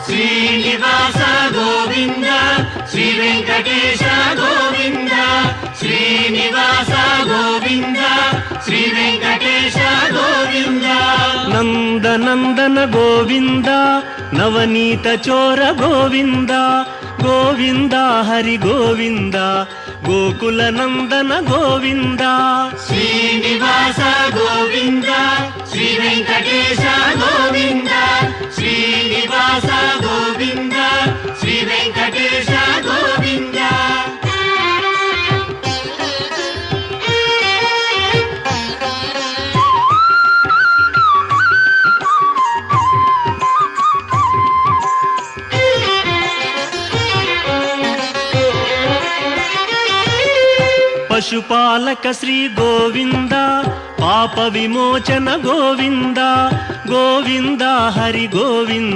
శ్రీనివాస గోవింద శ్రీ వెంకటేశ గోవింద శ్రీనివాస గోవింద శ్రీ వెంకటేశ గోవింద నందనందన గోవింద నవనీత చోర గోవింద గోవింద హరి గోవింద గోకుల నందన గోవింద శ్రీనివాస గోవింద శ్రీ వెంకటేశ గోవింద శ్రీనివాస గోవింద శ్రీ వెంకటేశ గోవింద పశుపాలక శ్రీ గోవింద పాప విమోచన గోవింద గోవింద హరి గోవింద